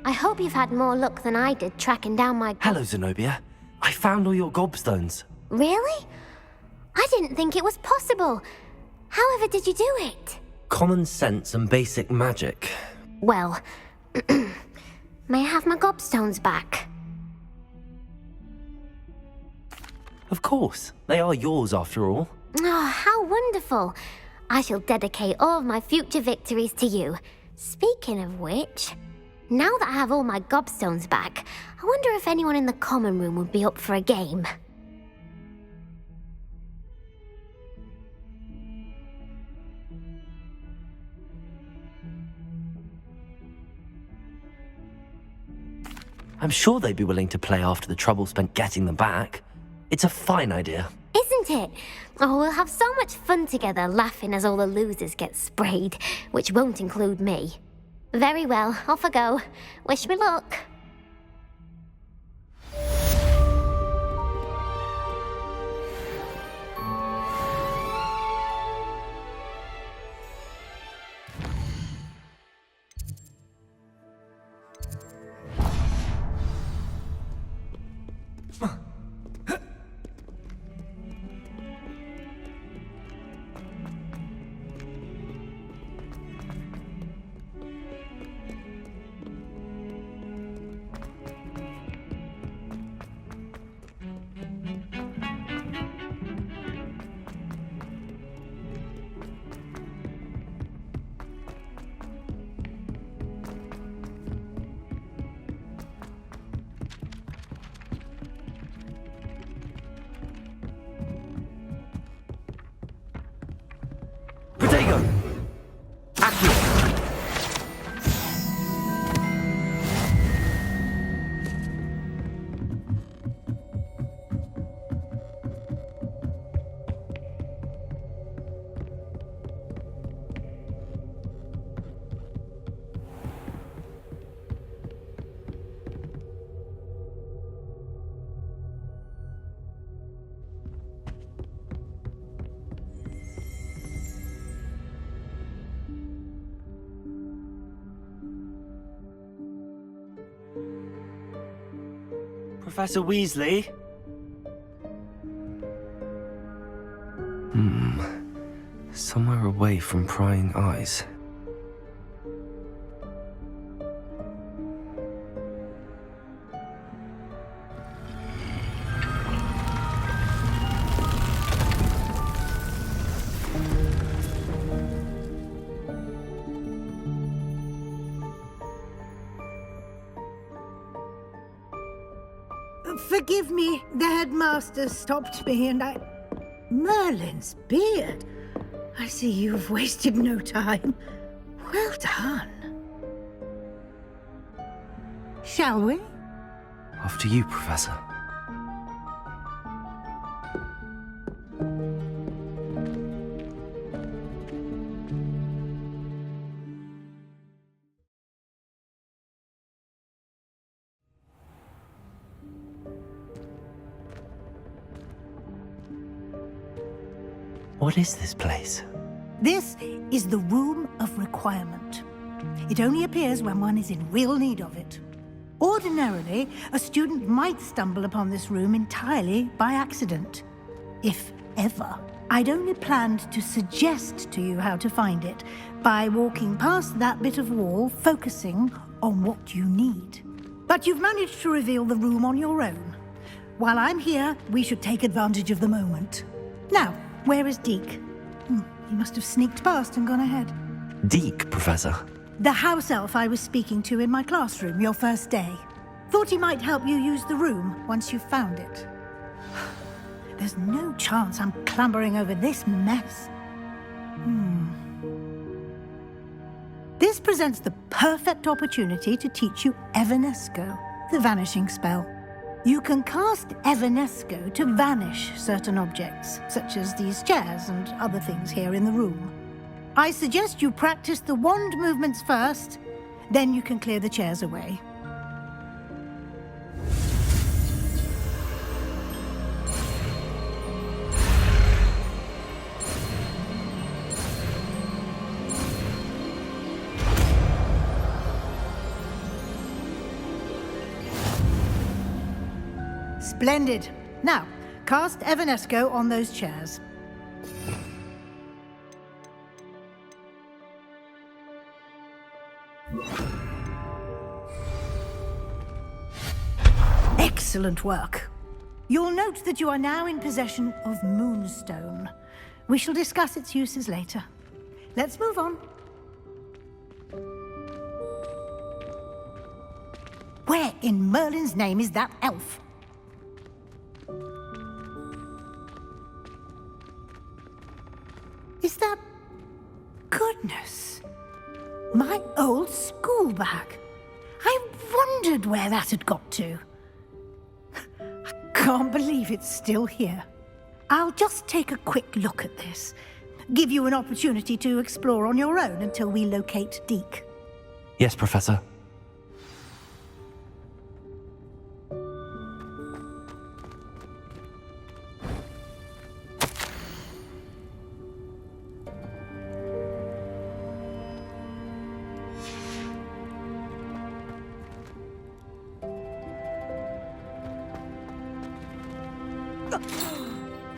I hope you've had more luck than I did tracking down my... Hello, Zenobia. I found all your gobstones. Really? I didn't think it was possible. However did you do it? Common sense and basic magic. Well, may I have my gobstones back? Of course. They are yours after all. Oh, how wonderful. I shall dedicate all of my future victories to you. Speaking of which, now that I have all my gobstones back, I wonder if anyone in the common room would be up for a game. I'm sure they'd be willing to play after the trouble spent getting them back. It's a fine idea. Isn't it? Oh, we'll have so much fun together laughing as all the losers get sprayed, which won't include me. Very well, off I go. Wish me luck. Protego! Accio! Professor Weasley? Somewhere away from prying eyes. Forgive me, the headmaster stopped me and I... Merlin's beard. I see you've wasted no time. Well done. Shall we? After you, Professor. What is this place? This is the Room of Requirement. It only appears when one is in real need of it. Ordinarily, a student might stumble upon this room entirely by accident. If ever. I'd only planned to suggest to you how to find it by walking past that bit of wall, focusing on what you need. But you've managed to reveal the room on your own. While I'm here, we should take advantage of the moment. Now, where is Deke? He must have sneaked past and gone ahead. Deke, Professor. The house elf I was speaking to in my classroom your first day. Thought he might help you use the room once you found it. There's no chance I'm clambering over this mess. This presents the perfect opportunity to teach you Evanesco, the vanishing spell. You can cast Evanesco to vanish certain objects, such as these chairs and other things here in the room. I suggest you practice the wand movements first, then you can clear the chairs away. Splendid. Now, cast Evanesco on those chairs. Excellent work. You'll note that you are now in possession of Moonstone. We shall discuss its uses later. Let's move on. Where in Merlin's name is that elf? Is that... Goodness. My old school bag. I wondered where that had got to. I can't believe it's still here. I'll just take a quick look at this. Give you an opportunity to explore on your own until we locate Deke. Yes, Professor.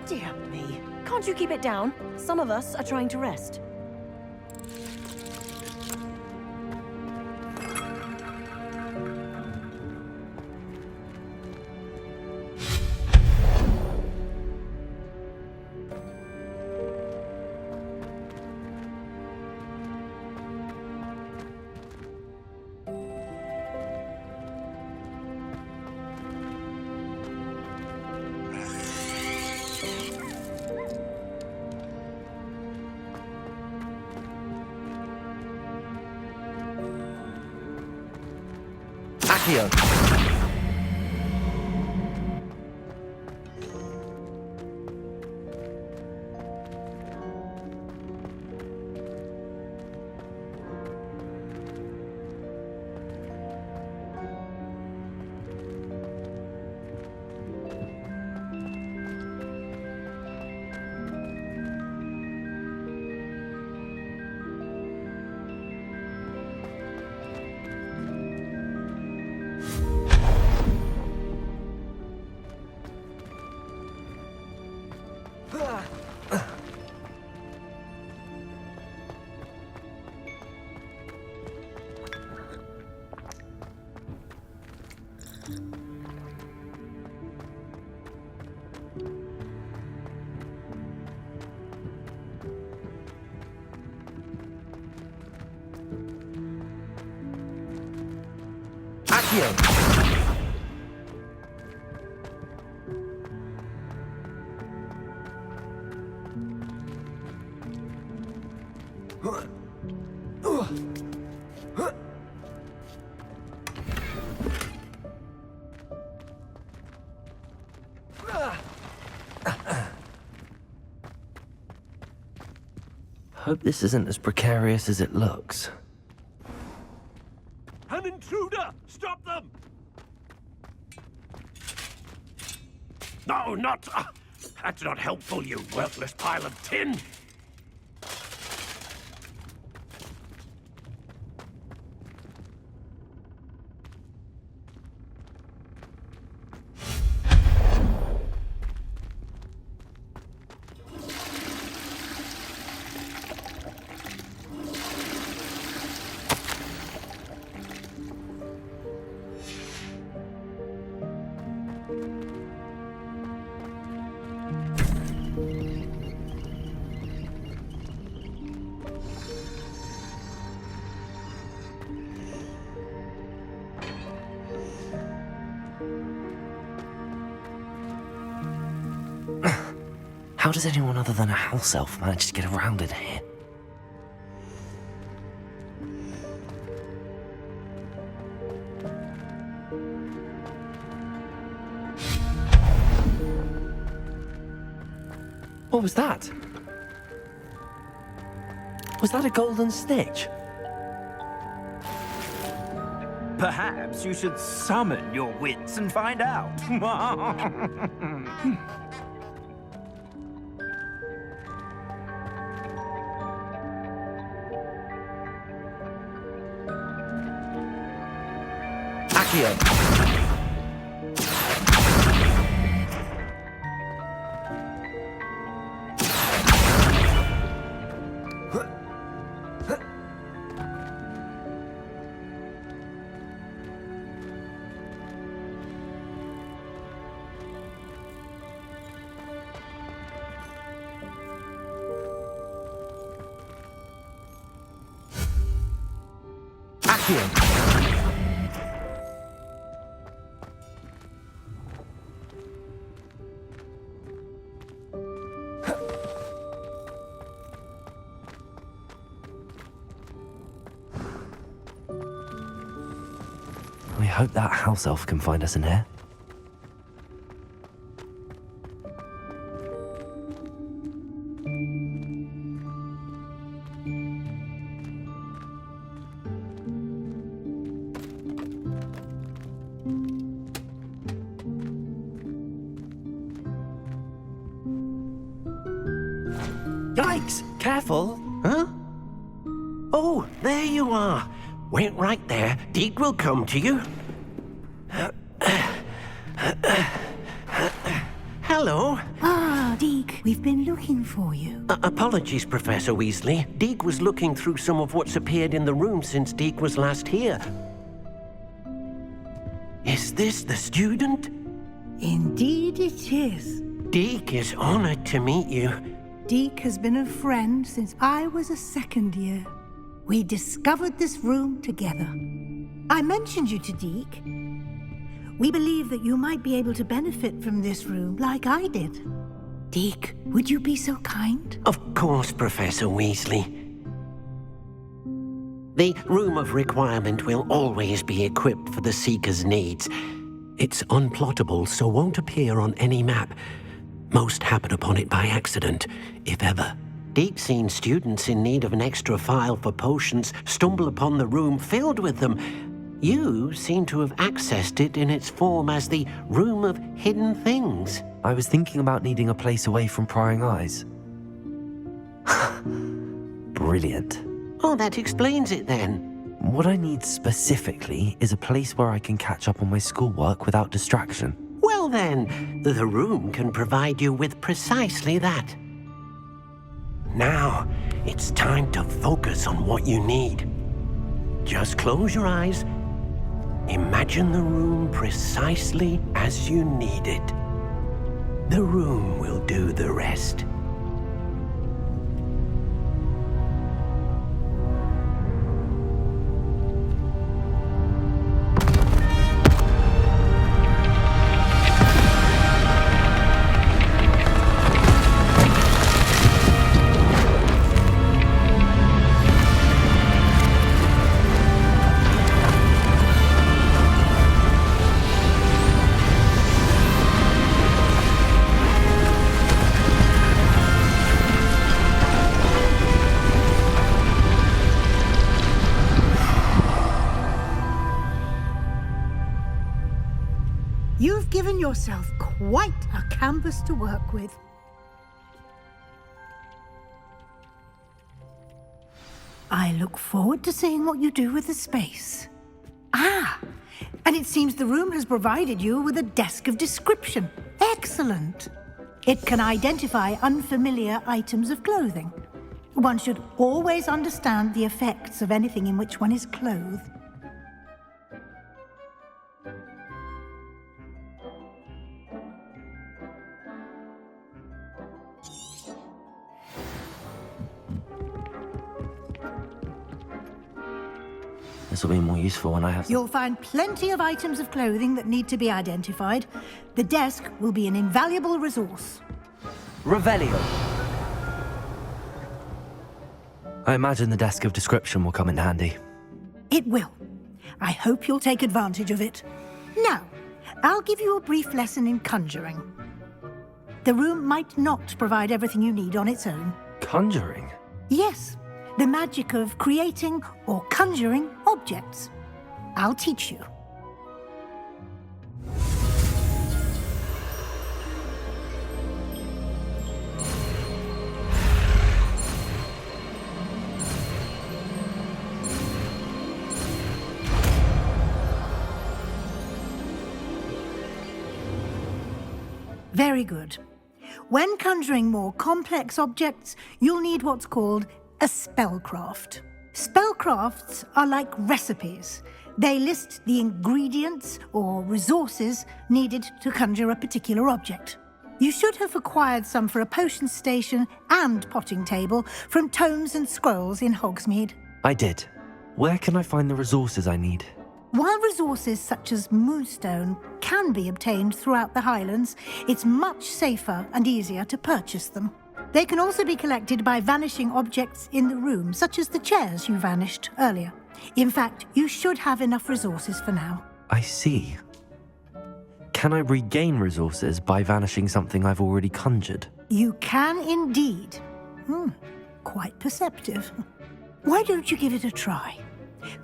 Dear me. Can't you keep it down? Some of us are trying to rest. Accio. Accio. Hope this isn't as precarious as it looks. An intruder! Stop them! No, not... that's not helpful, you worthless pile of tin! How does anyone other than a house elf manage to get around in here? What was that? Was that a golden snitch? Perhaps you should summon your wits and find out. Accio. Requiem. I hope that house elf can find us in here. Yikes! Careful! Huh? Oh, there you are. Wait right there. Deek will come to you. Hello. Ah, Deke, we've been looking for you. Apologies, Professor Weasley. Deek was looking through some of what's appeared in the room since Deek was last here. Is this the student? Indeed it is. Deek is honored to meet you. Deke has been a friend since I was a second year. We discovered this room together. I mentioned you to Deke. We believe that you might be able to benefit from this room like I did. Deke, would you be so kind? Of course, Professor Weasley. The Room of Requirement will always be equipped for the Seeker's needs. It's unplottable, so won't appear on any map. Most happen upon it by accident, if ever. Deep seen students in need of an extra file for potions stumble upon the room filled with them. You seem to have accessed it in its form as the Room of Hidden Things. I was thinking about needing a place away from prying eyes. Brilliant. Oh, that explains it then. What I need specifically is a place where I can catch up on my schoolwork without distraction. Well then, the room can provide you with precisely that. Now, it's time to focus on what you need. Just close your eyes. Imagine the room precisely as you need it. The room will do the rest. You've given yourself quite a canvas to work with. I look forward to seeing what you do with the space. Ah, and it seems the room has provided you with a desk of description. Excellent. It can identify unfamiliar items of clothing. One should always understand the effects of anything in which one is clothed. This will be more useful when I have... You'll find plenty of items of clothing that need to be identified. The desk will be an invaluable resource. Revelio. I imagine the desk of description will come in handy. It will. I hope you'll take advantage of it. Now, I'll give you a brief lesson in conjuring. The room might not provide everything you need on its own. Conjuring? Yes, the magic of creating or conjuring objects. I'll teach you. Very good. When conjuring more complex objects, you'll need what's called a spellcraft. Spellcrafts are like recipes. They list the ingredients or resources needed to conjure a particular object. You should have acquired some for a potion station and potting table from tomes and scrolls in Hogsmeade. I did. Where can I find the resources I need? While resources such as moonstone can be obtained throughout the Highlands, it's much safer and easier to purchase them. They can also be collected by vanishing objects in the room, such as the chairs you vanished earlier. In fact, you should have enough resources for now. I see. Can I regain resources by vanishing something I've already conjured? You can indeed. Quite perceptive. Why don't you give it a try?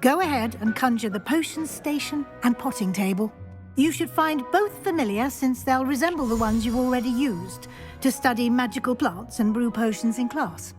Go ahead and conjure the potions station and potting table. You should find both familiar, since they'll resemble the ones you've already used to study magical plants and brew potions in class.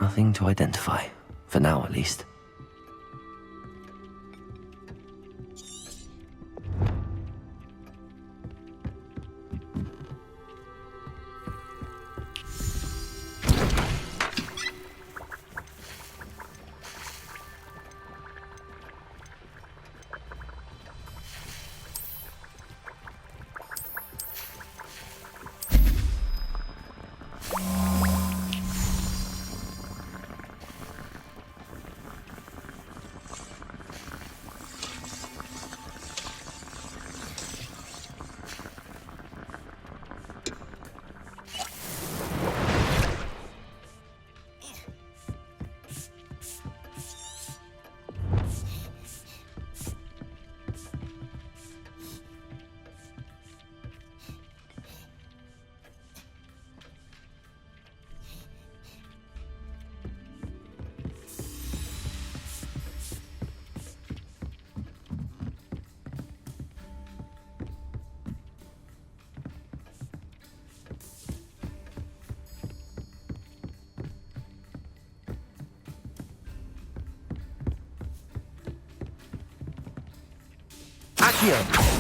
Nothing to identify, for now at least. Accio!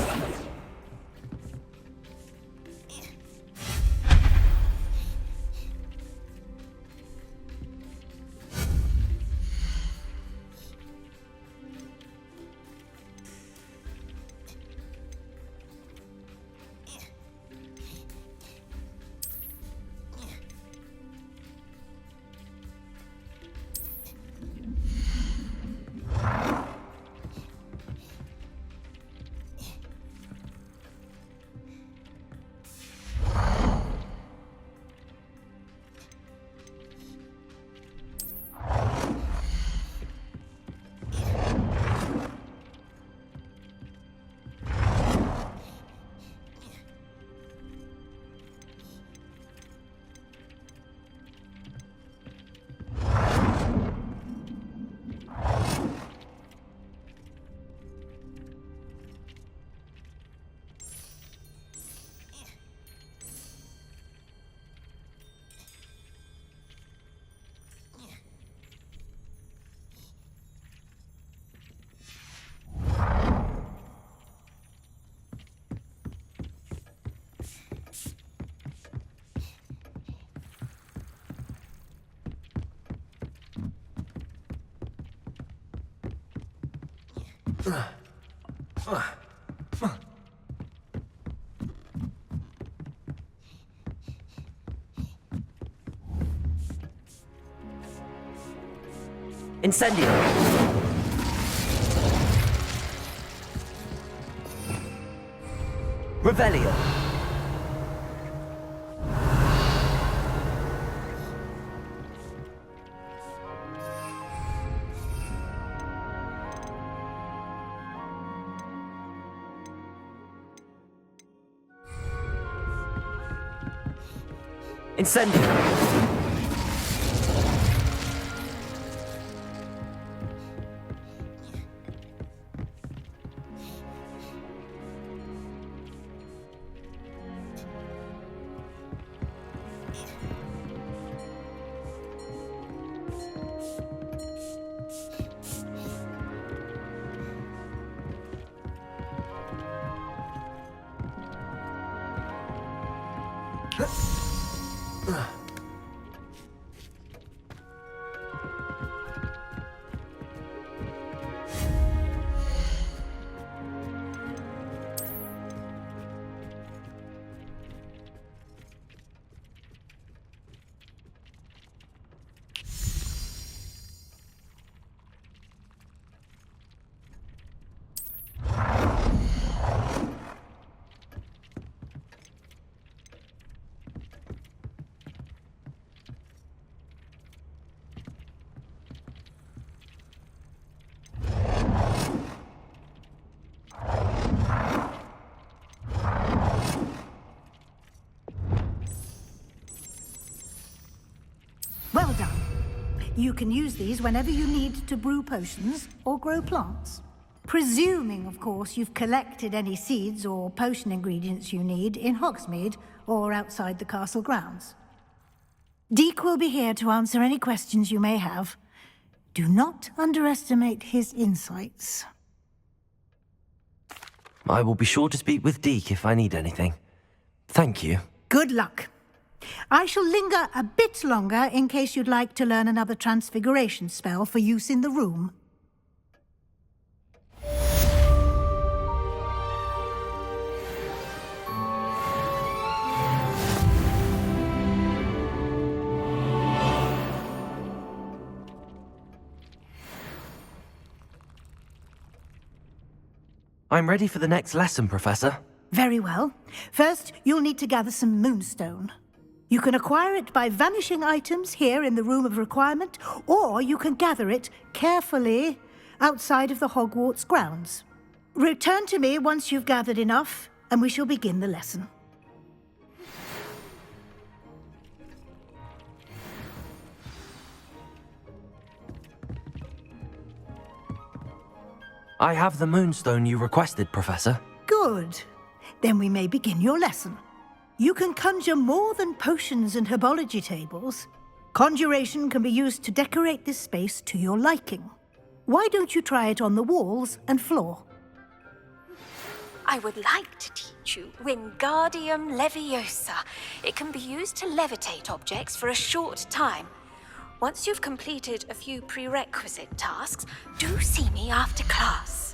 Incendio! Rebellion! Incendio! Well done. You can use these whenever you need to brew potions or grow plants. Presuming, of course, you've collected any seeds or potion ingredients you need in Hogsmeade or outside the castle grounds. Deke will be here to answer any questions you may have. Do not underestimate his insights. I will be sure to speak with Deke if I need anything. Thank you. Good luck. I shall linger a bit longer in case you'd like to learn another transfiguration spell for use in the room. I'm ready for the next lesson, Professor. Very well. First, you'll need to gather some moonstone. You can acquire it by vanishing items here in the Room of Requirement, or you can gather it carefully outside of the Hogwarts grounds. Return to me once you've gathered enough, and we shall begin the lesson. I have the moonstone you requested, Professor. Good. Then we may begin your lesson. You can conjure more than potions and herbology tables. Conjuration can be used to decorate this space to your liking. Why don't you try it on the walls and floor? I would like to teach you Wingardium Leviosa. It can be used to levitate objects for a short time. Once you've completed a few prerequisite tasks, do see me after class.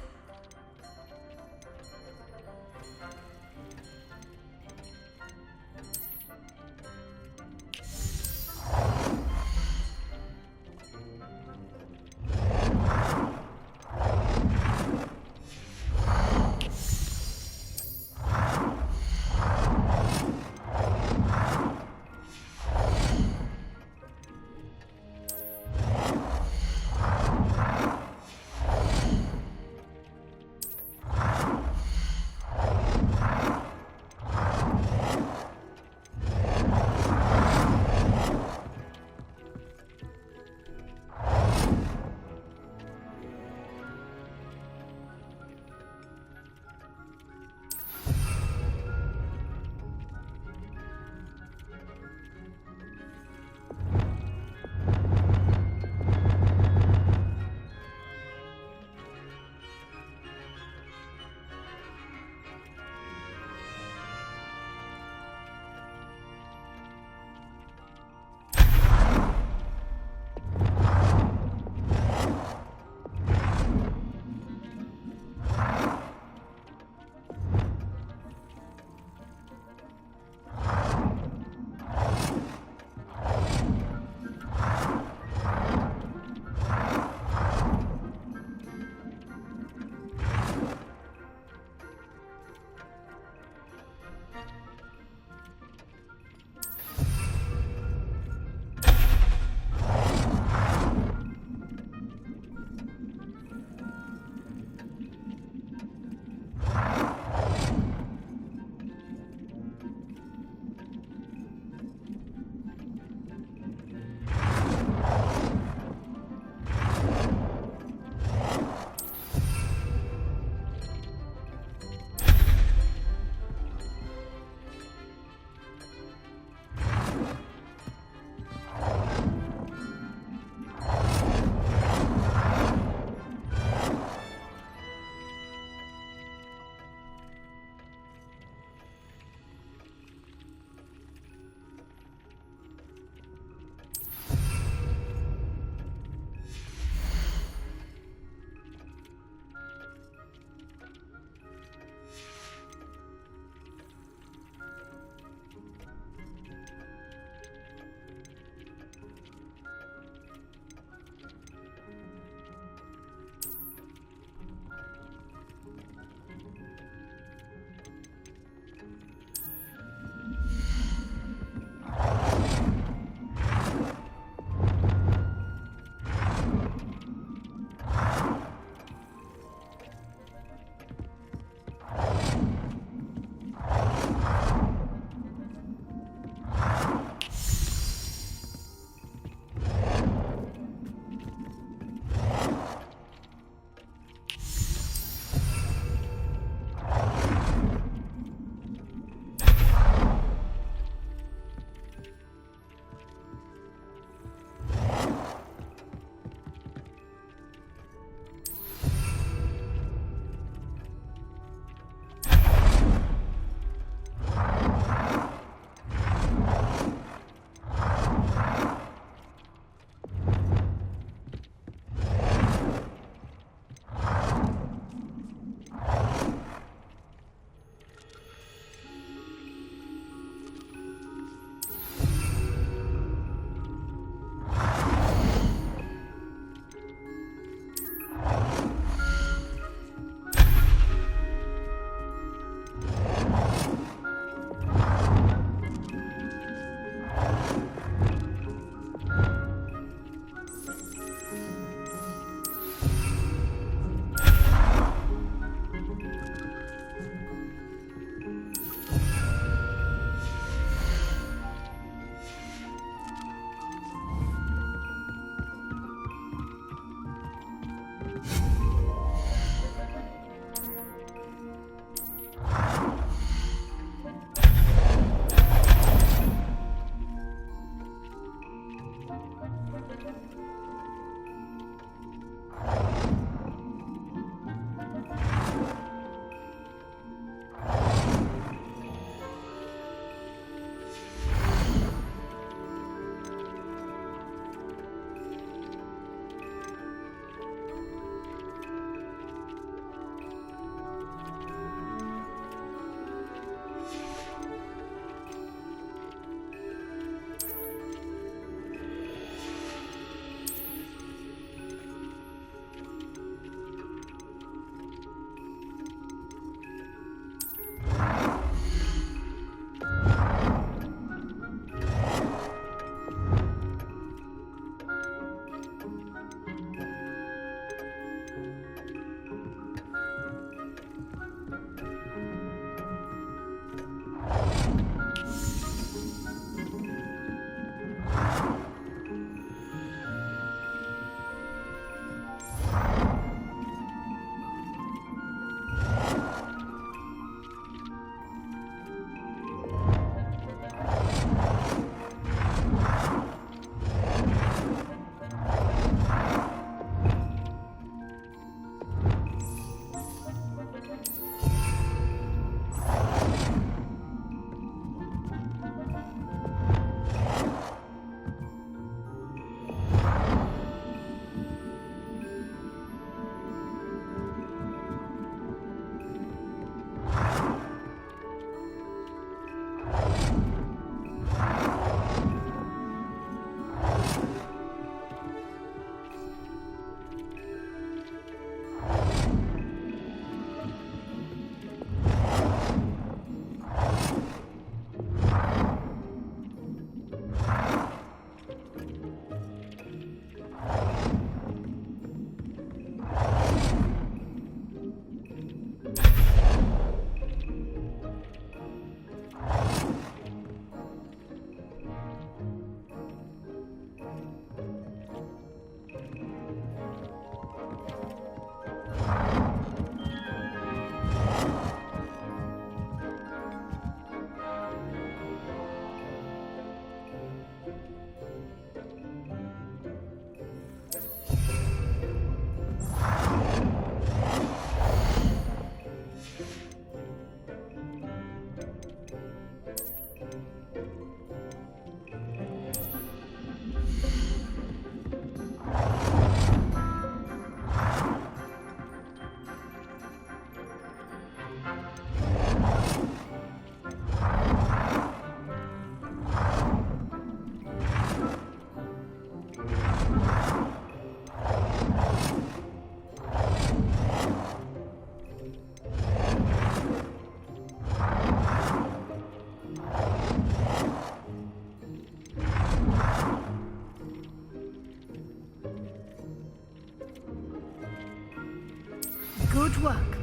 Good work.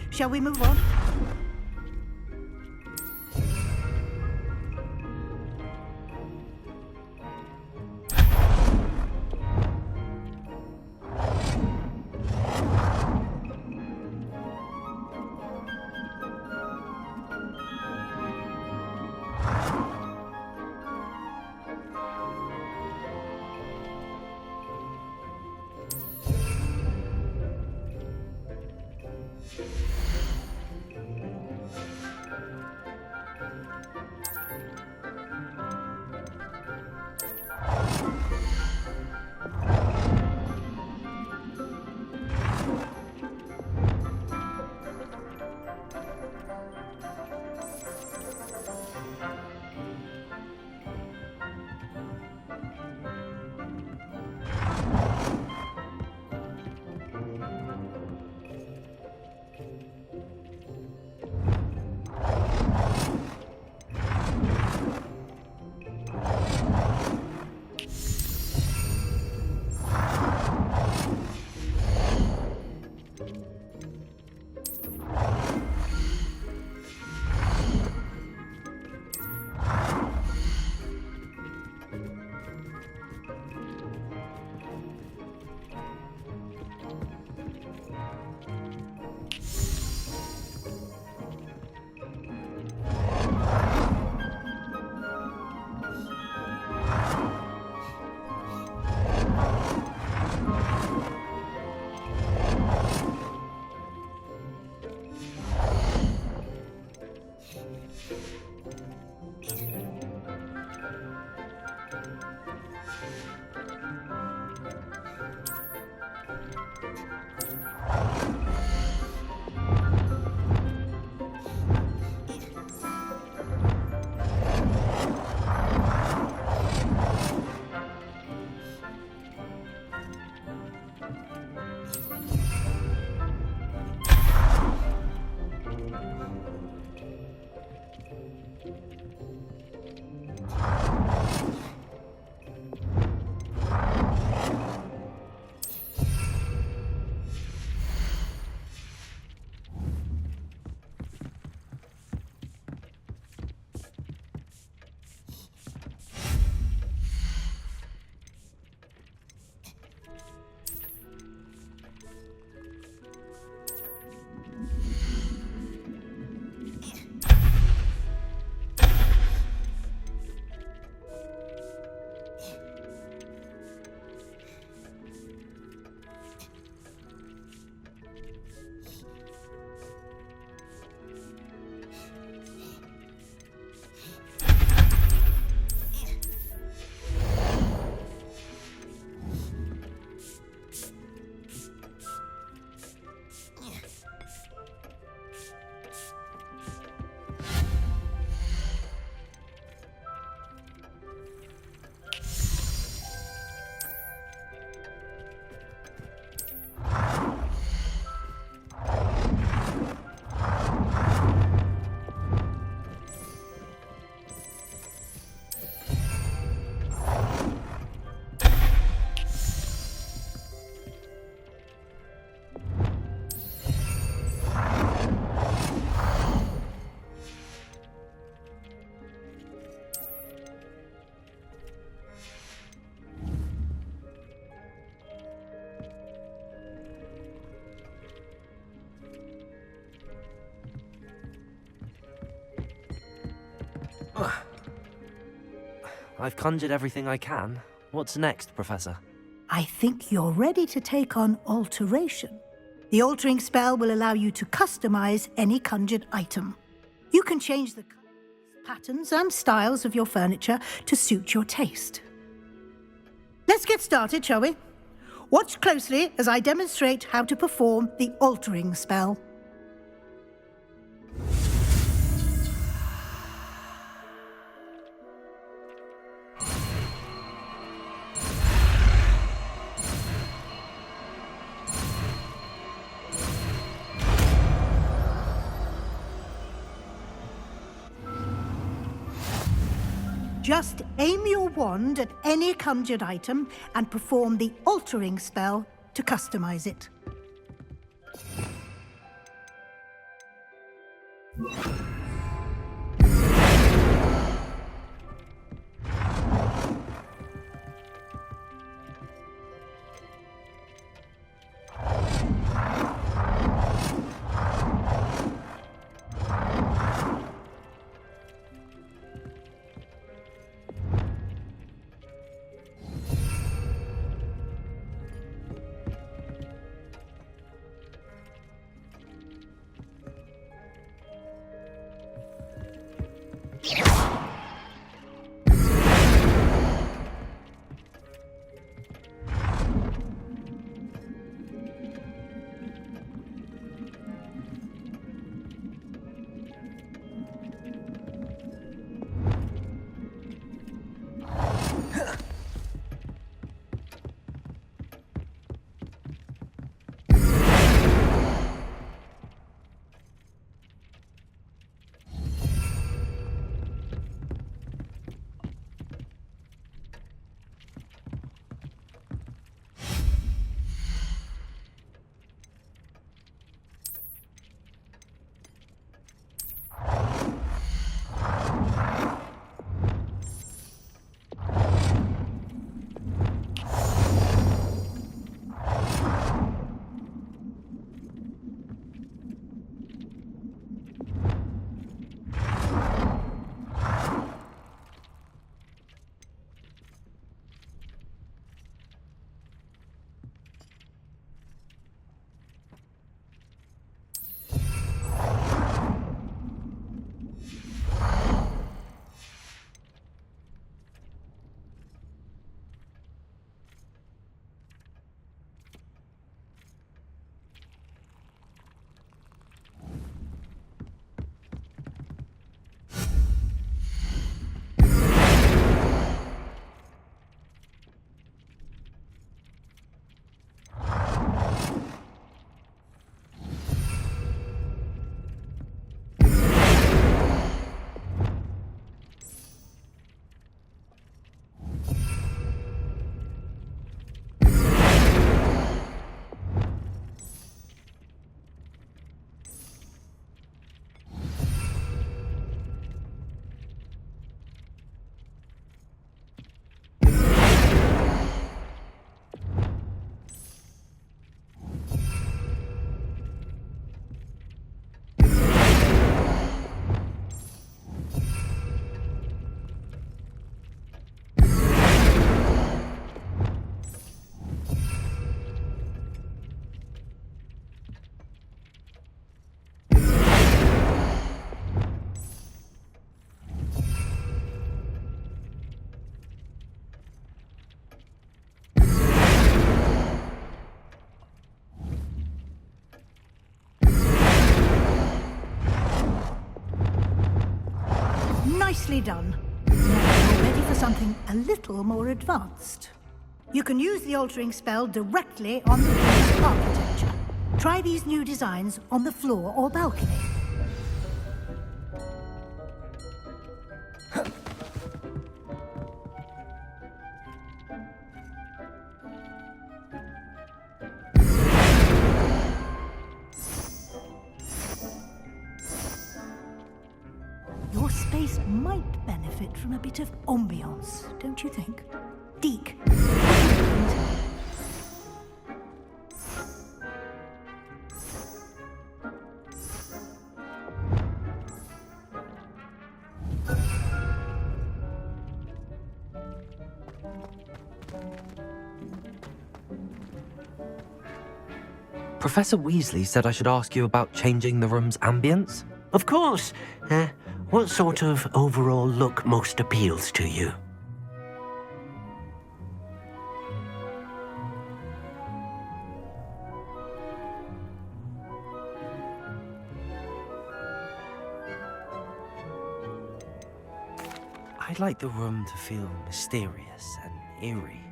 Shall we move on? I've conjured everything I can. What's next, Professor? I think you're ready to take on alteration. The altering spell will allow you to customize any conjured item. You can change the colors, patterns, and styles of your furniture to suit your taste. Let's get started, shall we? Watch closely as I demonstrate how to perform the altering spell. Just aim your wand at any conjured item and perform the altering spell to customize it. Nicely done. Now you're ready for something a little more advanced. You can use the altering spell directly on the room's architecture. Try these new designs on the floor or balcony. Your space might benefit from a bit of ambiance, don't you think? Deke. Professor Weasley said I should ask you about changing the room's ambience. Of course. What sort of overall look most appeals to you? I'd like the room to feel mysterious and eerie,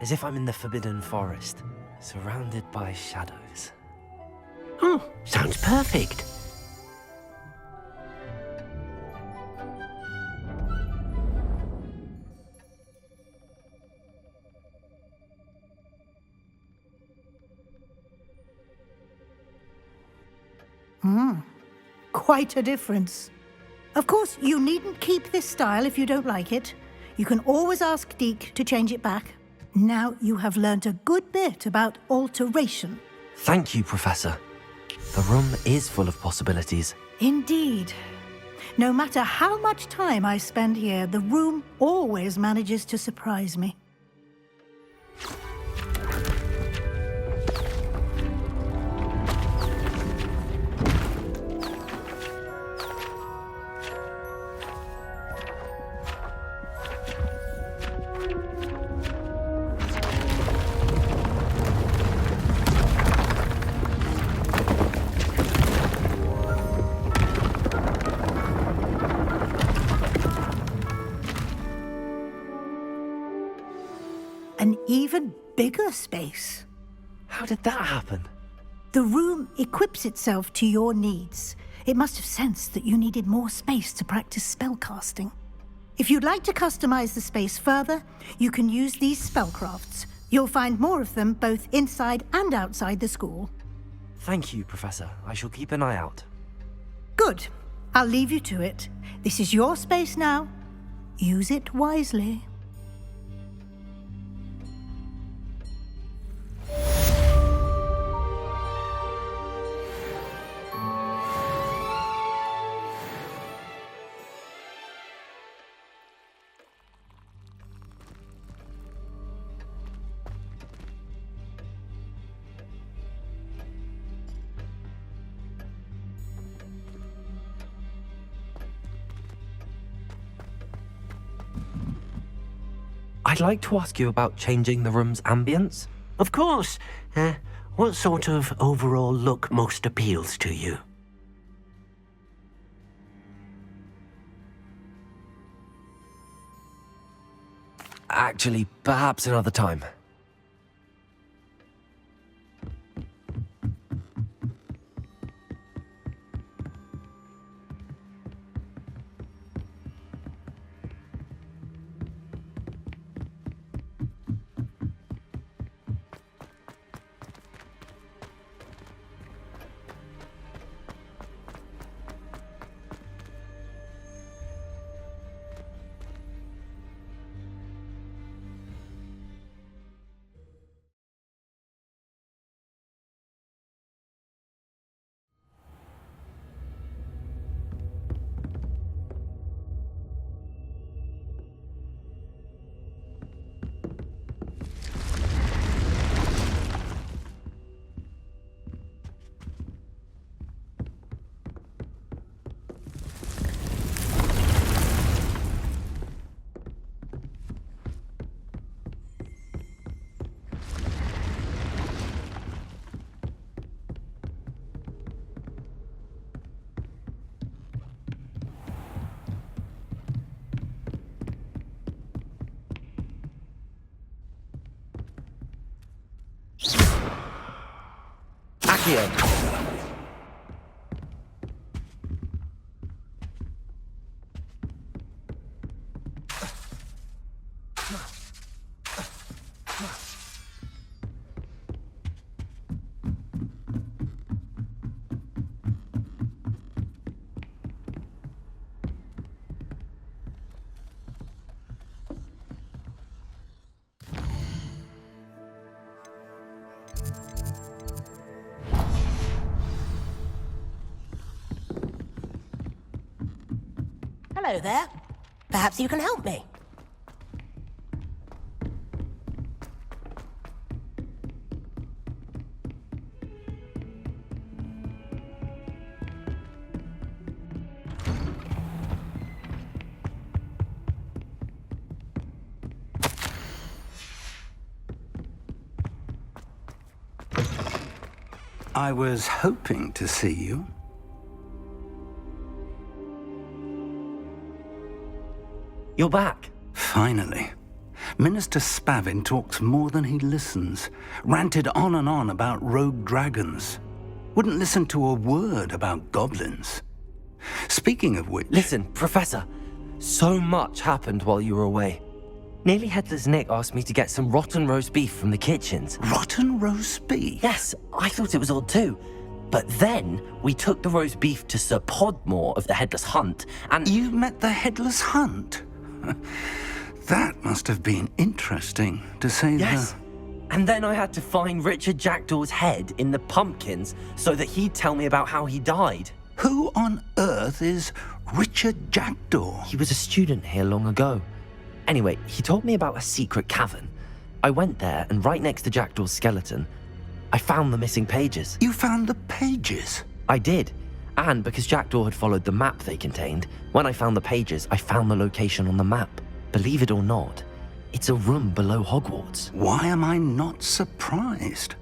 as if I'm in the Forbidden Forest, surrounded by shadows. Oh, sounds perfect. Quite a difference. Of course, you needn't keep this style if you don't like it. You can always ask Deke to change it back. Now you have learnt a good bit about alteration. Thank you, Professor. The room is full of possibilities. Indeed. No matter how much time I spend here, the room always manages to surprise me. An even bigger space. How did that happen? The room equips itself to your needs. It must have sensed that you needed more space to practice spellcasting. If you'd like to customize the space further, you can use these spellcrafts. You'll find more of them both inside and outside the school. Thank you, Professor. I shall keep an eye out. Good. I'll leave you to it. This is your space now. Use it wisely. I'd like to ask you about changing the room's ambience. Of course. What sort of overall look most appeals to you? Actually, perhaps another time. Accio! Hello there. Perhaps you can help me. I was hoping to see you. You're back. Finally. Minister Spavin talks more than he listens. Ranted on and on about rogue dragons. Wouldn't listen to a word about goblins. Speaking of which... Listen, Professor. So much happened while you were away. Nearly Headless Nick asked me to get some rotten roast beef from the kitchens. Rotten roast beef? Yes, I thought it was odd too. But then we took the roast beef to Sir Podmore of the Headless Hunt, and... You met the Headless Hunt? That must have been interesting, to say the... Yes. And then I had to find Richard Jackdaw's head in the pumpkins so that he'd tell me about how he died. Who on earth is Richard Jackdaw? He was a student here long ago. Anyway, he told me about a secret cavern. I went there, and right next to Jackdaw's skeleton, I found the missing pages. You found the pages? I did. And because Jackdaw had followed the map they contained, when I found the pages, I found the location on the map. Believe it or not, it's a room below Hogwarts. Why am I not surprised?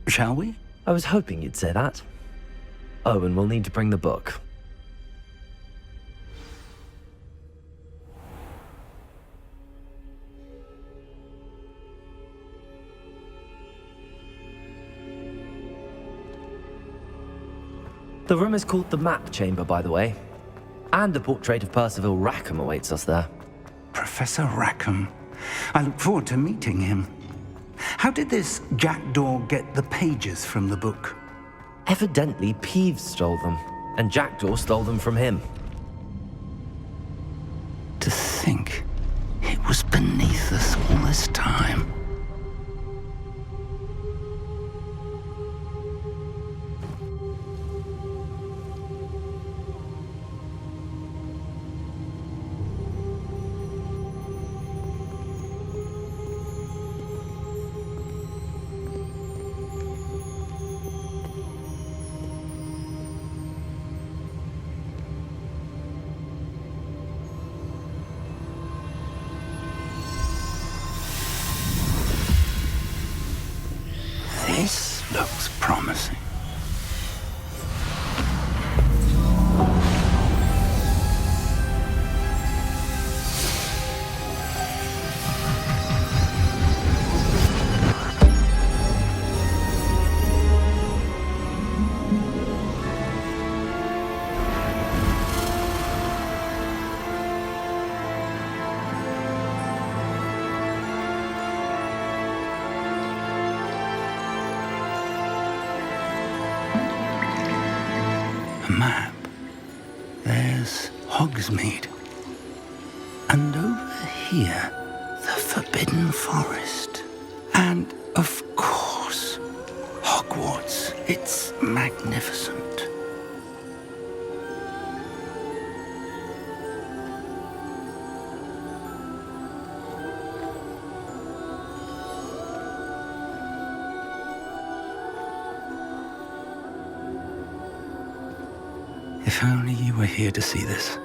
Shall we? I was hoping you'd say that. Oh, and we'll need to bring the book. The room is called the Map Chamber, by the way. And a portrait of Percival Rackham awaits us there. Professor Rackham. I look forward to meeting him. How did this Jackdaw get the pages from the book? Evidently, Peeves stole them, and Jackdaw stole them from him. To think it was beneath us all this time. This looks promising. Map. There's Hogsmeade. And over here, the Forbidden Forest. And, of course, Hogwarts. It's magnificent. If only you were here to see this.